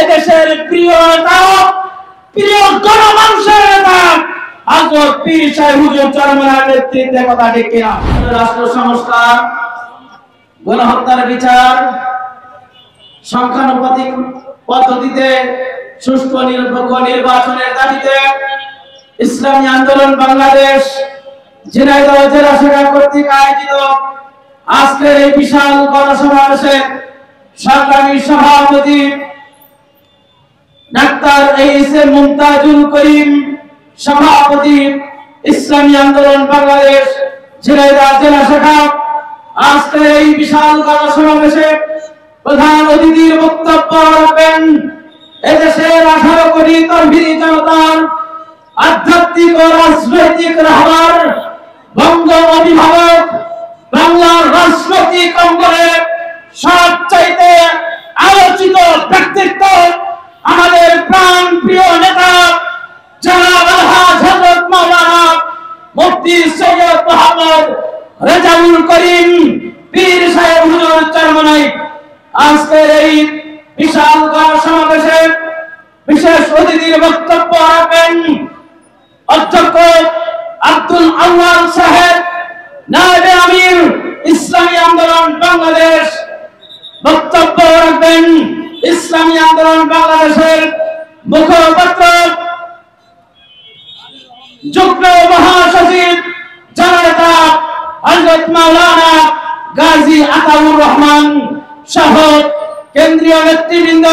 এদেশের প্রিয় নেতা, প্রিয় গণমানুষের নেতা হযরত পীর সাহেব হুজুর চরমনার নেতৃত্বে, কথা ঠিক কিনা? রাষ্ট্র সংস্কার, গণহত্যার বিচার, সংখ্যানুপাতিক পদ্ধতিতে সুষ্ঠু নিরপেক্ষ নির্বাচনের দাবিতে ইসলামী আন্দোলন বাংলাদেশ ঝিনাইদহ জেলা শাখা কর্তৃক আয়োজিত আজকের এই বিশাল গণসমাবেশে সংগ্রামী সভাপতি ডাক্তার এইচ.এম. মুমতাজুল করিম, সভাপতি ইসলামী আন্দোলন বাংলাদেশ ঝিনাইদহ জেলা শাখা, আজকের এই বিশাল গণসমাবেশে প্রধান অতিথির বক্তব্য রাখবেন এদেশের 18 কোটি তৌহিদি জনতার আধ্যাত্মিক ও রাজনৈতিক রাহবার, বঙ্গ অভিভাবক, বাংলার রাজনৈতিক অঙ্গনে সবচাইতে আলোচিত ব্যক্তিত্ব, আমাদের প্রাণ প্রিয় নেতা জনাব আলহাজ হযরত মাওলানা মুফতি সৈয়দ মোহাম্মদ রেজাউল করিম পীর সাহেব হুজুর চরমনাই। আজকের এই বিশাল গণসমাবেশে বিশেষ অতিথির বক্তব্য রাখবেন অধ্যক্ষ আব্দুল আউয়াল সাহেব, নায়েবে আমির ইসলামী আন্দোলন বাংলাদেশ। বক্তব্য রাখবেন ইসলামী আন্দোলন বাংলাদেশের মুখপাত্র যুগ্ম মহাসচিব জননেতা হযরত মাওলানা গাজী আতাউর রহমান সহ কেন্দ্রীয় নেতৃবৃন্দ,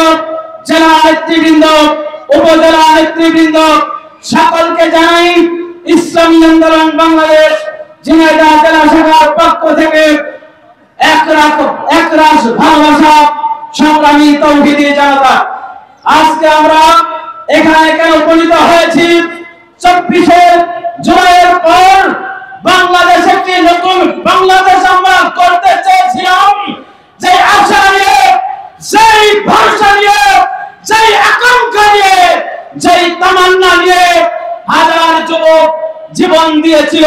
জেলা নেতৃবৃন্দ, উপজেলা নেতৃবৃন্দ সকলকে জানাই ইসলামী আন্দোলন বাংলাদেশ ঝিনাইদহ জেলা শাখার পক্ষ থেকে একরাশ ভালোবাসা। সংগ্রামী তৌহিদি জনতা, আজকে আমরা এখানে কেন উপনীত হয়েছি? 24শে জুলাইয়ের পর বাংলাদেশ একটি নতুন বাংলাদেশ আমরা করতে চেয়েছিলাম। যে আশা নিয়ে, যেই ভরসা নিয়ে, যেই আকাঙ্ক্ষা নিয়ে, যেই তামান্না নিয়ে হাজার যুবক জীবন দিয়েছিল,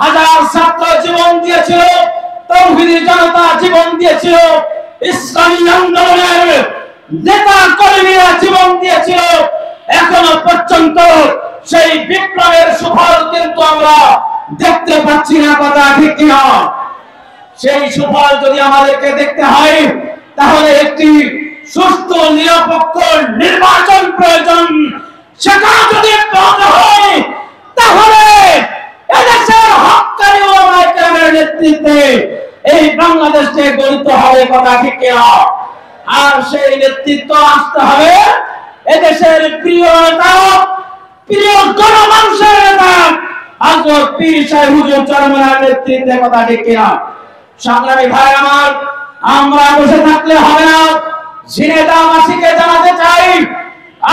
হাজার ছাত্র জীবন দিয়েছিল, তৌহিদি জনতা জীবন দিয়েছিল, ইসলামী আন্দোলনের নেতা কর্মীরা জীবন দিয়েছিল, এখনো পর্যন্ত সেই বিপ্লবের সুফল কিন্তু আমরা দেখতে পাচ্ছি না, কথা ঠিক কিনা? সেই সুফল যদি আমাদেরকে দেখতে হয় তাহলে একটি সুষ্ঠু নিরপেক্ষ নির্বাচন প্রয়োজন। সেটা যদি পাওয়া হয় তাহলে এদেশের হক্কানি ওলামায়ে কেরামের নেতৃত্বে এই বাংলাদেশকে গঠিত হবে, কথা ঠিক কিনা? আর সেই নেতৃত্ব আসতে হবে এদেশের প্রিয় নেতা, প্রিয় গণমানুষের নেতা হযরত পীর সাহেব হুজুর চরমনার নেতৃত্বে, কথা ঠিক কিনা? সংগ্রামী ভাই আমার, আমরা বসে থাকলে হবে না। ঝিনাইদহবাসীকে জানাতে চাই,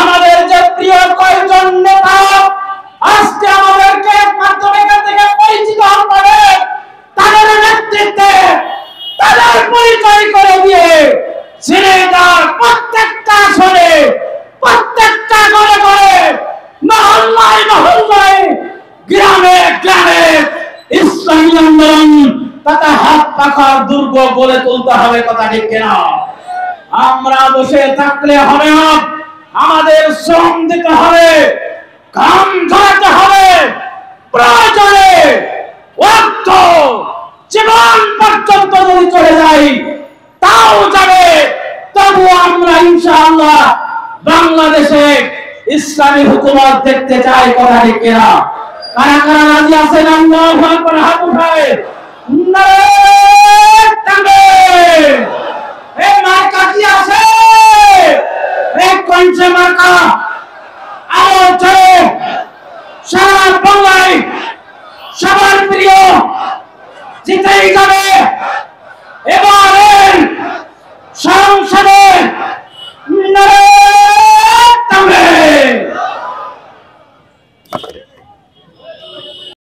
আমাদের যে প্রিয় কয়েকজন নেতা আজকে আমাদেরকে মাধ্যমিক থেকে পরিচিত হবে, তাদের নেতৃত্বে তাদের পরিচয় করে দিয়ে ঝিনাইদহর প্রত্যেকটা আসনে, প্রত্যেকটা ঘরে ঘরে, মহল্লায় মহল্লায়, গ্রামে গ্রামে ইসলামী আন্দোলন তথা হাত পাখার দুর্গ গড়ে তুলতে হবে, কথা ঠিক কিনা? আমরা বসে থাকলে হবে না, আমাদের শ্রম দিতে হবে, কাম ঝরাতে হবে, প্রয়োজনে অর্থ জীবন পর্যন্ত যদি চলে যাই তাও যাবে, তবু আমরা ইনশাআল্লাহ বাংলাদেশে ইসলামী হুকুমত দেখতে চাই, কথা ঠিক কিনা? কারা কারা রাজি আছেন? আল্লাহু আকবার, হাত উঠায়। নারে তাকবীর! এই মার্কা কি আছে? এই কঞ্চে মার্কা আওয়াজ সারা বাংলায় সবার প্রিয় জিতেই যাবে। এবার